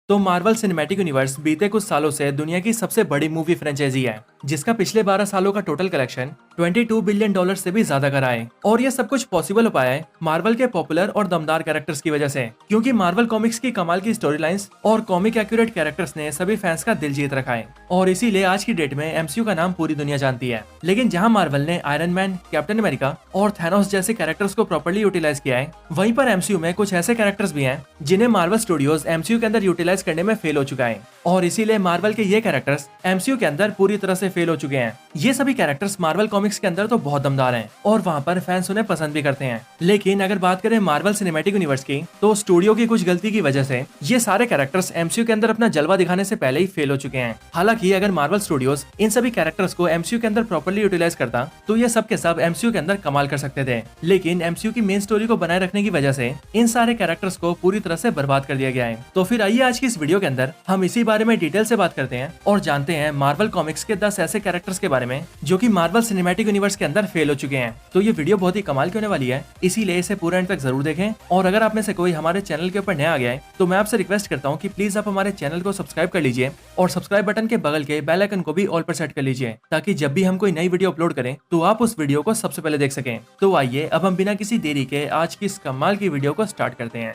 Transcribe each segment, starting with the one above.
तो Marvel cinematic universe बीते कुछ सालों से दुनिया की सबसे बड़ी मूवी फ्रेंचाइजी है, जिसका पिछले 12 सालों का टोटल कलेक्शन $22 बिलियन से भी ज्यादा करा है। और ये सब कुछ पॉसिबल हो पाया है मार्वल के पॉपुलर और दमदार कैरेक्टर्स की वजह से, क्योंकि मार्वल कॉमिक्स की कमाल की स्टोरी लाइंस और कॉमिक एक्यूरेट कैरेक्टर्स ने सभी फैंस का दिल जीत रखा है। और इसीलिए आज की डेट में एमसीयू का नाम पूरी दुनिया जानती है। लेकिन जहां मार्वल ने आयरन मैन, कैप्टन अमेरिका और थैनोस जैसे कैरेक्टर्स को प्रॉपर्ली यूटिलाइज किया है, वहीं पर एमसीयू में कुछ ऐसे कैरेक्टर्स भी हैं जिन्हें मार्वल स्टूडियोज एमसीयू के अंदर यूटिलाइज करने में फेल हो चुका है। और इसीलिए मार्वल के ये कैरेक्टर्स एमसीयू के अंदर पूरी तरह से फेल हो चुके हैं। ये सभी कैरेक्टर्स मार्वल कॉमिक्स के अंदर तो बहुत दमदार हैं और वहाँ पर फैंस उन्हें पसंद भी करते हैं। लेकिन अगर बात करें मार्वल सिनेमैटिक यूनिवर्स की, तो स्टूडियो की कुछ गलती की वजह से ये सारे कैरेक्टर्स एमसीयू के अंदर अपना जलवा दिखाने से पहले ही फेल हो चुके हैं। हालांकि अगर मार्वल स्टूडियोज इन सभी कैरेक्टर्स को एमसीयू के अंदर प्रॉपर्ली यूटिलाइज करता तो ये सब के सब एमसीयू के अंदर कमाल कर सकते थे। लेकिन एमसीयू की मेन स्टोरी को बनाए रखने की वजह से इन सारे कैरेक्टर्स को पूरी तरह से बर्बाद कर दिया गया है। तो फिर आइए आज की इस वीडियो के अंदर हम इसी बारे में डिटेल से बात करते हैं और जानते हैं मार्वल कॉमिक्स के 10 ऐसे कैरेक्टर्स के बारे में जो कि मार्वल सिनेमैटिक यूनिवर्स के अंदर फेल हो चुके हैं। तो ये वीडियो बहुत ही कमाल की होने वाली है, इसीलिए इसे पूरा एंड तक जरूर देखें। और अगर आप में से कोई हमारे चैनल के ऊपर नया आ गया है तो मैं आपसे रिक्वेस्ट करता हूँ कि प्लीज आप हमारे चैनल को सब्सक्राइब कर लीजिए और सब्सक्राइब बटन के बगल के बेल आइकन को भी ऑल पर सेट कर लीजिए, ताकि जब भी हम कोई नई वीडियो अपलोड करें तो आप उस वीडियो को सबसे पहले देख सकें। तो आइए अब हम बिना किसी देरी के आज की इस कमाल की वीडियो को स्टार्ट करते हैं।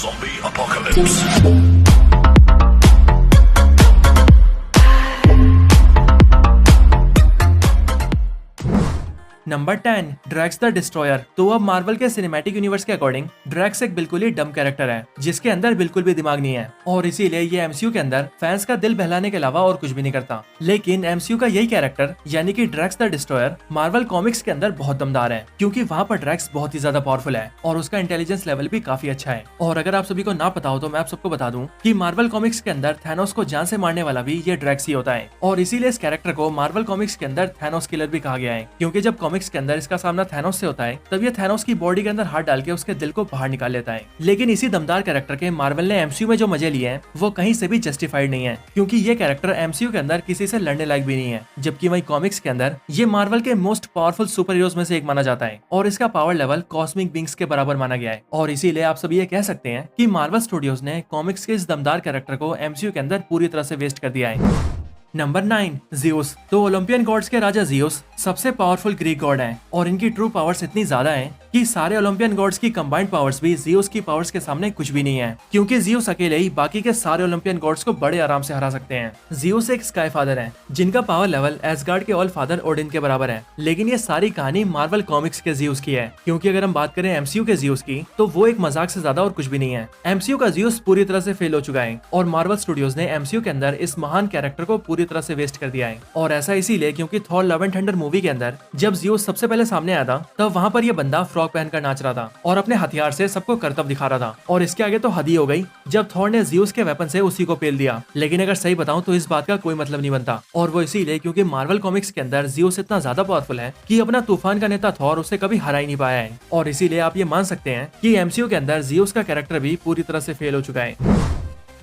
Zombie apocalypse. Number 10, Drax the Destroyer. तो अब मार्वल के सिनेमैटिक यूनिवर्स के अकॉर्डिंग ड्रैक्स एक बिल्कुल ही डम कैरेक्टर है, जिसके अंदर बिल्कुल भी दिमाग नहीं है और इसीलिए ये एमसीयू के अंदर फैंस का दिल बहलाने के अलावा और कुछ भी नहीं करता। लेकिन एमसीयू का यही कैरेक्टर यानी कि Drax the Destroyer Marvel comics के अंदर बहुत दमदार है, क्योंकि वहाँ पर ड्रैक्स बहुत ही ज्यादा पावरफुल है और उसका इंटेलिजेंस लेवल भी काफी अच्छा है। और अगर आप सभी को ना पता हो तो मैं आप सबको बता दूं कि मार्वल कॉमिक्स के अंदर थैनोस को जान से मारने वाला भी ये ड्रैक्स ही होता है। और इसीलिए इस कैरेक्टर को मार्वल कॉमिक्स के अंदर थैनोस किलर भी कहा गया है, क्योंकि जब कॉमिक्स के अंदर इसका सामना थैनोस से होता है तब ये थैनोस की बॉडी के अंदर हाथ डाल के उसके दिल को बाहर निकाल लेता है। लेकिन इसी दमदार कैरेक्टर के मार्वल ने एमसीयू में जो मजे लिए हैं वो कहीं से भी जस्टिफाइड नहीं है, क्योंकि ये कैरेक्टर एमसीयू के अंदर किसी से लड़ने लायक भी नहीं है, जबकि वही कॉमिक्स के अंदर ये मार्वल के मोस्ट पावरफुल सुपर हीरोज में से एक माना जाता है और इसका पावर लेवल कॉस्मिक बींग्स के बराबर माना गया है। और इसीलिए आप सब ये कह सकते हैं कि मार्वल स्टूडियोज ने कॉमिक्स के इस दमदार कैरेक्टर को एमसीयू के अंदर पूरी तरह से वेस्ट कर दिया है। Number 9, Zeus. तो ओलंपियन गॉड्स के राजा ज़ियस सबसे पावरफुल ग्रीक गॉड हैं और इनकी ट्रू पावर्स इतनी ज्यादा हैं कि सारे ओलंपियन गॉड्स की कंबाइंड पावर्स भी ज़ियस की पावर्स के सामने कुछ भी नहीं है, क्योंकि ज़ियस अकेले ही बाकी के सारे ओलंपियन गॉड्स को बड़े आराम से हरा सकते हैं। ज़ियस एक स्काई फादर हैं, जिनका पावर लेवल एसगार्ड के ऑल फादर ओडिन के बराबर है। लेकिन ये सारी कहानी मार्वल कॉमिक्स के ज़ियस की है, क्योंकि अगर हम बात करें एमसीयू के ज़ियस की तो वो एक मजाक से ज्यादा और कुछ भी नहीं है। एमसीयू का ज़ियस पूरी तरह से फेल हो चुका है और मार्वल स्टूडियोज ने एमसीयू के अंदर इस महान कैरेक्टर को पूरी तरह से वेस्ट कर दिया है। और ऐसा इसीलिए क्योंकि Thor love and thunder movie के अंदर जब ज़ियस सबसे पहले सामने आया था तब वहाँ पर ये बंदा फ्रॉक पहनकर नाच रहा था और अपने हथियार से सबको करतब दिखा रहा था। और इसके आगे तो हद ही हो गई जब थॉर ने ज़ियस के वेपन से उसी को पेल दिया। लेकिन अगर सही बताऊं तो इस बात का कोई मतलब नहीं बनता, और वो इसीलिए क्योंकि मार्वल कॉमिक्स के अंदर ज़ियस इतना ज्यादा पावरफुल है कि अपना तूफान का नेता थॉर उसे कभी हरा ही नहीं पाया है। और इसीलिए आप ये मान सकते हैं कि एमसीयू के अंदर ज़ियस का कैरेक्टर भी पूरी तरह से फेल हो चुका है।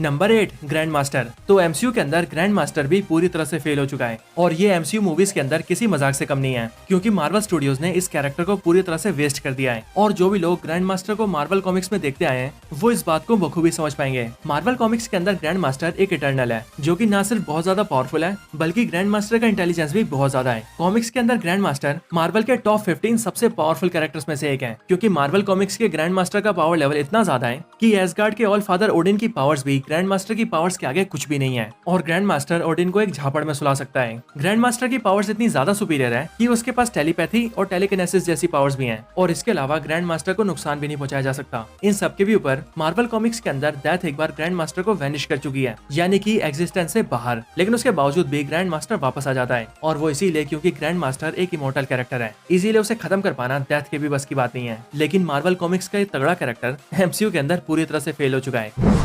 Number 8, grand master. तो एमसीयू के अंदर ग्रैंड मास्टर भी पूरी तरह से फेल हो चुका है और ये एमसीयू मूवीज के अंदर किसी मजाक से कम नहीं है, क्योंकि मार्वल स्टूडियोज ने इस कैरेक्टर को पूरी तरह से वेस्ट कर दिया है। और जो भी लोग ग्रैंड मास्टर को मार्वल कॉमिक्स में देखते आए हैं वो इस बात को बखूबी समझ पाएंगे। मार्वल कॉमिक्स के अंदर ग्रैंड मास्टर एक इटर्नल है, जो की न सिर्फ बहुत ज्यादा पावरफुल है बल्कि ग्रैंड मास्टर का इंटेलिजेंस भी बहुत ज्यादा है। कॉमिक्स के अंदर ग्रैंड मास्टर मार्वल के टॉप 15 सबसे पावरफुल कैरेक्टर्स में से एक है, क्योंकि मार्वल कॉमिक्स के ग्रैंड मास्टर का पावर लेवल इतना ज्यादा है कि एसगार्ड के ऑल फादर ओडिन की पावर्स भी ग्रैंड मास्टर की पावर्स के आगे कुछ भी नहीं है और ग्रैंड मास्टर ओडिन को एक झापड़ में सुला सकता है। ग्रैंड मास्टर की पावर्स इतनी ज्यादा सुपीरियर है कि उसके पास टेलीपैथी और टेलीकिनेसिस जैसी पावर्स भी हैं और इसके अलावा ग्रैंड मास्टर को नुकसान भी नहीं पहुंचाया जा सकता। इन सब के भी ऊपर मार्वल कॉमिक्स के अंदर डेथ एक बार ग्रैंड मास्टर को वैनिश कर चुकी है, यानी कि एग्जिस्टेंस से बाहर, लेकिन उसके बावजूद भी ग्रैंड मास्टर वापस आ जाता है। और वो इसीलिए क्योंकि ग्रैंड मास्टर एक इमोर्टल कैरेक्टर है, इसीलिए उसे खत्म कर पाना डेथ के भी बस की बात नहीं है। लेकिन मार्वल कॉमिक्स का ये तगड़ा कैरेक्टर एमसीयू के अंदर पूरी तरह से फेल हो चुका है।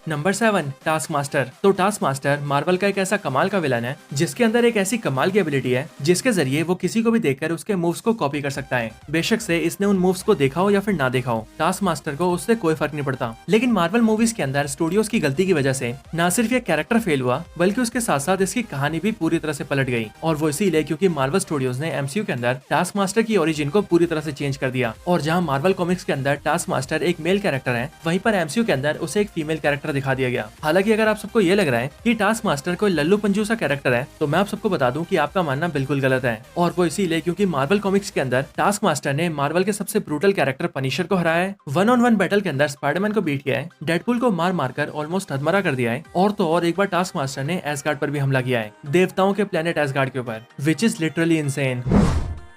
Number 7, task master. तो टास्क मास्टर मार्वल का एक ऐसा कमाल का विलन है जिसके अंदर एक ऐसी कमाल की एबिलिटी है जिसके जरिए वो किसी को भी देखकर उसके मूव्स को कॉपी कर सकता है, बेशक से इसने उन मूव्स को देखा हो या फिर ना देखा हो। टास्क मास्टर को उससे कोई फर्क नहीं पड़ता। लेकिन मार्वल मूवीज के अंदर स्टूडियोज की गलती की वजह से न सिर्फ ये कैरेक्टर फेल हुआ बल्कि उसके साथ साथ इसकी कहानी भी पूरी तरह से पलट गई। और वो इसीलिए क्योंकि मार्वल स्टूडियोज ने एमसीयू के अंदर टास्क मास्टर की ओरिजिन को पूरी तरह से चेंज कर दिया। और जहाँ मार्वल कॉमिक्स के अंदर टास्क मास्टर एक मेल कैरेक्टर है, वहीं पर एमसीयू के अंदर उसे एक फीमेल कैरेक्टर दिखा दिया गया। हालांकि अगर आप सबको ये लग रहा है कि टास्क मास्टर कोई लल्लू पंजू सा कैरेक्टर है, तो मैं आप सबको बता दूं कि आपका मानना बिल्कुल गलत है। और वो इसीलिए क्योंकि मार्वल कॉमिक्स के अंदर टास्क मास्टर ने मार्वल के सबसे ब्रूटल कैरेक्टर पनिशर को हराया है, 1-on-1 बैटल के अंदर स्पाइडरमैन को बीट किया है, डेडपूल को मार मारकर ऑलमोस्ट हदमरा कर दिया है, और तो और एक बार टास्क मास्टर ने एसगार्ड पर भी हमला किया है, देवताओं के प्लेनेट एसगार्ड के ऊपर, which is literally insane.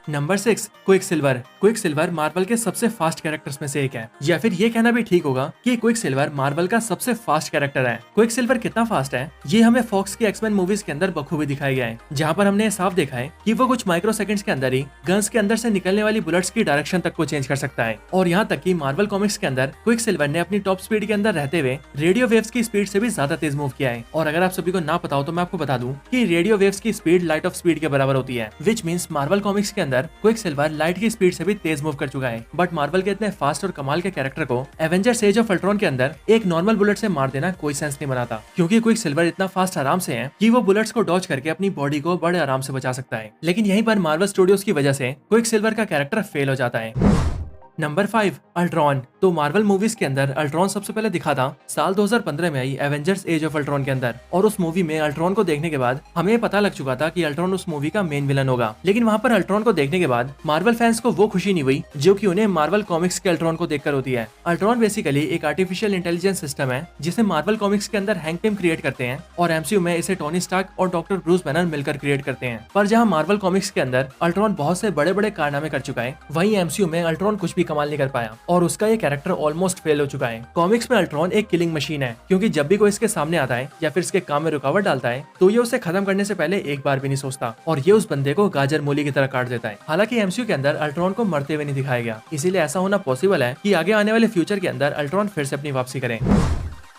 Number 6, quick silver. Quick silver Marvel के सबसे फास्ट कैरेक्टर्स में से एक है, या फिर ये कहना भी ठीक होगा कि क्विक सिल्वर मार्वल का सबसे फास्ट कैरेक्टर है। क्विक सिल्वर कितना फास्ट है ये हमें फॉक्स की एक्समैन मूवीज के अंदर बखूबी दिखाया गया है, जहाँ पर हमने साफ देखा है कि वो कुछ माइक्रो सेकंड्स के अंदर ही गन्स के अंदर से निकलने वाली बुलेट्स की डायरेक्शन तक को चेंज कर सकता है। और यहाँ तक कि मार्वल कॉमिक्स के अंदर क्विक सिल्वर ने अपनी टॉप स्पीड के अंदर रहते हुए रेडियो वेव्स की स्पीड से भी ज्यादा तेज मूव किया है। और अगर आप सभी को ना पता हो तो मैं आपको बता दूं कि रेडियो वेव्स की स्पीड लाइट ऑफ स्पीड के बराबर होती है, विच मीन्स मार्वल कॉमिक्स के अंदर क्विक सिल्वर लाइट की स्पीड से भी तेज मूव कर चुका है। बट मार्वल के इतने फास्ट और कमाल के कैरेक्टर को एवेंजर्स एज ऑफ अल्ट्रॉन के अंदर एक नॉर्मल बुलेट से मार देना कोई सेंस नहीं बनाता, क्योंकि क्विक सिल्वर इतना फास्ट आराम से है कि वो बुलेट्स को डॉज करके अपनी बॉडी को बड़े आराम से बचा सकता है। लेकिन यहीं पर मार्वल स्टूडियोज की वजह से क्विक सिल्वर का कैरेक्टर फेल हो जाता है। Number 5, Ultron. तो मार्वल मूवीज के अंदर अल्ट्रॉन सबसे पहले दिखा था साल 2015 में आई एवेंजर्स एज ऑफ अल्ट्रॉन के अंदर, और उस मूवी में अल्ट्रॉन को देखने के बाद हमें पता लग चुका था कि अल्ट्रॉन उस मूवी का मेन विलन होगा। लेकिन वहाँ पर अल्ट्रॉन को देखने के बाद मार्वल फैंस को वो खुशी नहीं हुई जो कि उन्हें मार्वल कॉमिक्स के अल्ट्रॉन को देखकर होती है। अल्ट्रॉन बेसिकली एक आर्टिफिशियल इंटेलिजेंस सिस्टम है जिसे मार्वल कॉमिक्स के अंदर हैंक पिम क्रिएट करते हैं, और एमसीयू में इसे टोनी स्टार्क और डॉक्टर ब्रूस बैनर मिलकर क्रिएट करते हैं। पर जहाँ मार्वल कॉमिक्स के अंदर अल्ट्रॉन बहुत से बड़े बड़े कारनामे कर चुका है, वहीं एमसीयू में अल्ट्रॉन कुछ भी कमाल नहीं कर पाया और उसका ये कैरेक्टर ऑलमोस्ट फेल हो चुका है। कॉमिक्स में अल्ट्रॉन एक किलिंग मशीन है, क्योंकि जब भी कोई इसके सामने आता है या फिर इसके काम में रुकावट डालता है तो ये उसे खत्म करने से पहले एक बार भी नहीं सोचता, और ये उस बंदे को गाजर मूली की तरह काट देता है। हालांकि एमसीयू के अंदर अल्ट्रॉन को मरते हुए नहीं दिखाया गया, इसीलिए ऐसा होना पॉसिबल है कि आगे आने वाले फ्यूचर के अंदर अल्ट्रॉन फिर से अपनी वापसी करें।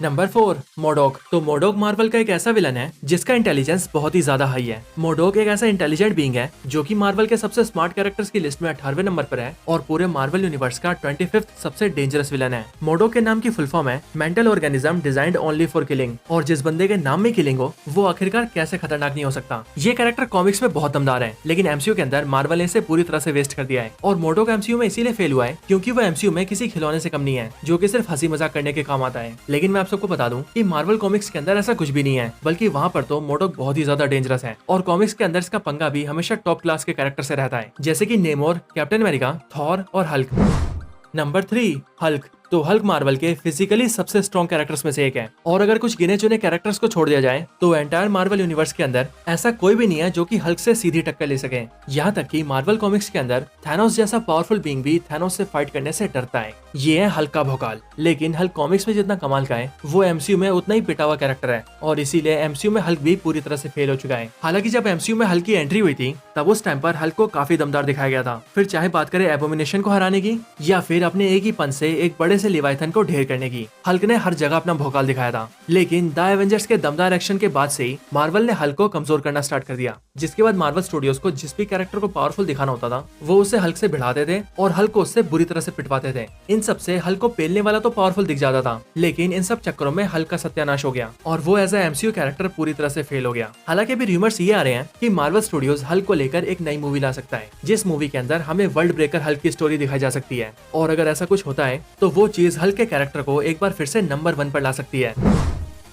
नंबर 4, मोडोक। तो मोडोक मार्वल का एक ऐसा विलन है जिसका इंटेलिजेंस बहुत ही ज्यादा हाई है। मोडोक एक ऐसा इंटेलिजेंट बीइंग है जो कि मार्वल के सबसे स्मार्ट कैरेक्टर्स की लिस्ट में 18वें नंबर पर है और पूरे मार्वल यूनिवर्स का 25th सबसे डेंजरस विलन है। मोडोक के नाम की फुल फॉर्म है mental organism designed only for killing, और जिस बंदे के नाम में किलिंग हो वो आखिरकार कैसे खतरनाक नहीं हो सकता। ये कैरेक्टर कॉमिक्स में बहुत दमदार है, लेकिन एमसीयू के अंदर मार्वल ने इसे पूरी तरह से वेस्ट कर दिया है। और मोडोक एमसीयू में इसीलिए फेल हुआ है क्योंकि वो एमसीयू में किसी खिलौने से कम नहीं है जो कि सिर्फ हंसी मजाक करने के काम आता है। लेकिन मैं आप सबको बता दूं कि मार्वल कॉमिक्स के अंदर ऐसा कुछ भी नहीं है, बल्कि वहाँ पर तो मोडोक बहुत ही ज्यादा डेंजरस है, और कॉमिक्स के अंदर इसका पंगा भी हमेशा टॉप क्लास के कैरेक्टर से रहता है, जैसे कि नेमोर, कैप्टन अमेरिका, थॉर और हल्क। Number 3, Hulk. तो हल्क मार्वल के फिजिकली सबसे स्ट्रॉन्ग कैरेक्टर्स में से एक है, और अगर कुछ गिने चुने कैरेक्टर्स को छोड़ दिया जाए तो एंटायर मार्वल यूनिवर्स के अंदर ऐसा कोई भी नहीं है जो कि हल्क से सीधी टक्कर ले सके। यहाँ तक कि मार्वल कॉमिक्स के अंदर थैनोस जैसा पावरफुल बीइंग भी थैनोस से फाइट करने से डरता है। ये है हल्क का भौकाल। लेकिन हल्क कॉमिक्स में जितना कमाल का है वो एमसीयू में उतना ही पिटा हुआ कैरेक्टर है, और इसीलिए एमसीयू में हल्क भी पूरी तरह से फेल हो चुका है। हालांकि जब एमसीयू में हल्क की एंट्री हुई थी तब उस टाइम पर हल्क को काफी दमदार दिखाया गया था। फिर चाहे बात करें एबोमिनेशन को हराने की या फिर अपने एक ही पन से एक बड़े से लिवाइथन को ढेर करने की, हल्क ने हर जगह अपना भौकाल दिखाया था। लेकिन द एवेंजर्स के दमदार एक्शन के बाद से ही मार्वल ने हल्क को कमजोर करना स्टार्ट कर दिया, जिसके बाद मार्वल स्टूडियोज को जिस भी कैरेक्टर को पावरफुल दिखाना होता था वो उसे हल्क से भिड़ाते थे और हल्क को उससे बुरी तरह से पिटवाते थे। इन सब से हल्क को पेलने वाला तो पावरफुल दिख जाता था, लेकिन इन सब चक्करों में हल्क का सत्यानाश हो गया और वो एज ए एमसीयू कैरेक्टर पूरी तरह से फेल हो गया। हालांकि अभी रूमर्स ये आ रहे हैं कि मार्वल स्टूडियोज हल्क को लेकर एक नई मूवी ला सकता है, जिस मूवी के अंदर हमें वर्ल्ड ब्रेकर हल्क की स्टोरी दिखाई जा सकती है, और अगर ऐसा कुछ होता है तो वो चीज हल्क के कैरेक्टर को एक बार फिर से नंबर 1 पर ला सकती है।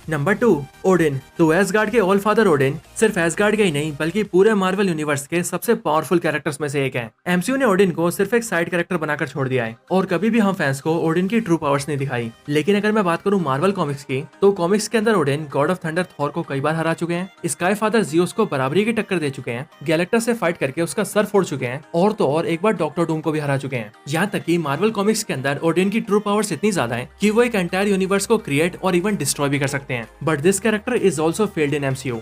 Number 2, Odin. तो एसगार्ड के ऑल फादर ओडिन सिर्फ एसगार्ड के ही नहीं बल्कि पूरे मार्वल यूनिवर्स के सबसे पावरफुल कैरेक्टर्स में से एक है। एमसीयू ने ओडिन को सिर्फ एक साइड कैरेक्टर बनाकर छोड़ दिया है और कभी भी हम फैंस को ओडिन की ट्रू पावर्स नहीं दिखाई। लेकिन अगर मैं बात करूं मार्वल कॉमिक्स की, तो कॉमिक्स के अंदर Odin God of thunder Thor को कई बार हरा चुके हैं, स्काई फादर जियोस को बराबरी की टक्कर दे चुके हैं, गैलेक्टस से फाइट करके उसका सर फोड़ चुके हैं, और तो और एक बार डॉक्टर डूम को भी हरा चुके हैं। यहाँ तक कि मार्वल कॉमिक्स के अंदर ओडिन की ट्रू पावर्स इतनी ज्यादा है कि वो एक एंटायर यूनिवर्स को क्रिएट और इवन डिस्ट्रॉय भी कर सकते हैं। But this character is also failed in MCU.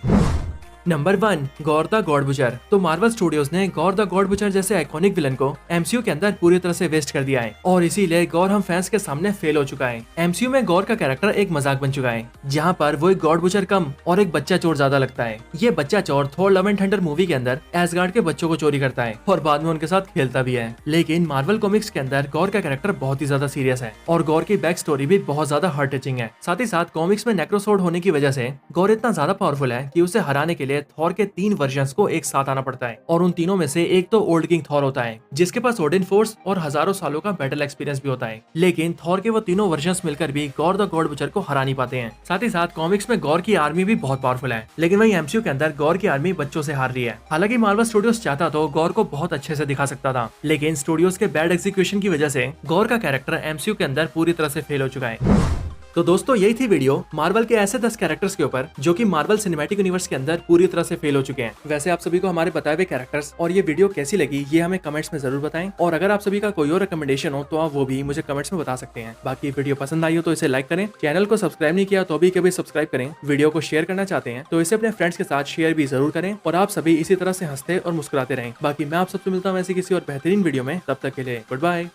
Number 1, gore the God butcher. तो मार्वल स्टूडियोज ने गॉर द गॉड बुचर जैसे आइकॉनिक विलन को एमसीयू के अंदर पूरी तरह से वेस्ट कर दिया है, और इसीलिए गॉर हम फैंस के सामने फेल हो चुका है। एमसीयू में गॉर का कैरेक्टर एक मजाक बन चुका है, जहाँ पर वो एक गॉड बुचर कम और एक बच्चा चोर ज्यादा लगता है। ये बच्चा चोर Thor love and thunder movie के अंदर एसगार्ड के बच्चों को चोरी करता है और बाद में उनके साथ खेलता भी है। लेकिन मार्वल कॉमिक्स के अंदर गॉर का कैरेक्टर बहुत ही ज्यादा सीरियस है और गॉर की बैक स्टोरी भी बहुत ज्यादा हार्ट टचिंग है। साथ ही साथ कॉमिक्स में नेक्रोसोर्ड होने की वजह से गॉर इतना ज्यादा पावरफुल है कि उसे हराने के लिए लिए थॉर के 3 वर्जन्स को एक साथ आना पड़ता है और उन तीनों में से एक तो ओल्ड किंग थॉर होता है जिसके पास ओडिन फोर्स और हजारों सालों का बैटल एक्सपीरियंस भी होता है। लेकिन थॉर के वो तीनों वर्जन्स मिलकर भी गॉर द गॉड बुचर को हरा नहीं पाते हैं। साथ ही साथ कॉमिक्स में गॉर की आर्मी भी बहुत पावरफुल है, लेकिन वही एमसीयू के अंदर गॉर की आर्मी बच्चों से हार रही है। हालांकि मार्वल स्टूडियोज चाहता तो गॉर को बहुत अच्छे से दिखा सकता था, लेकिन स्टूडियोज के बैड एग्जीक्यूशन की वजह से गॉर का कैरेक्टर एमसीयू के अंदर पूरी तरह से फेल हो चुका है। तो दोस्तों यही थी वीडियो मार्वल के ऐसे 10 कैरेक्टर्स के ऊपर जो कि मार्वल सिनेमैटिक यूनिवर्स के अंदर पूरी तरह से फेल हो चुके हैं। वैसे आप सभी को हमारे बताए हुए कैरेक्टर्स और ये वीडियो कैसी लगी ये हमें कमेंट्स में जरूर बताएं, और अगर आप सभी का कोई और रिकमेंडेशन हो तो आप वो भी मुझे कमेंट्स में बता सकते हैं। बाकी वीडियो पसंद आई हो तो इसे लाइक करें, चैनल को सब्सक्राइब नहीं किया तो भी कभी सब्सक्राइब करें, वीडियो को शेयर करना चाहते हैं तो इसे अपने फ्रेंड्स के साथ शेयर भी जरूर करें, और आप सभी इसी तरह से हंसते और मुस्कुराते रहें। बाकी मैं आप सबसे मिलता हूँ ऐसी किसी और बेहतरीन वीडियो में, तब तक के लिए गुड बाय।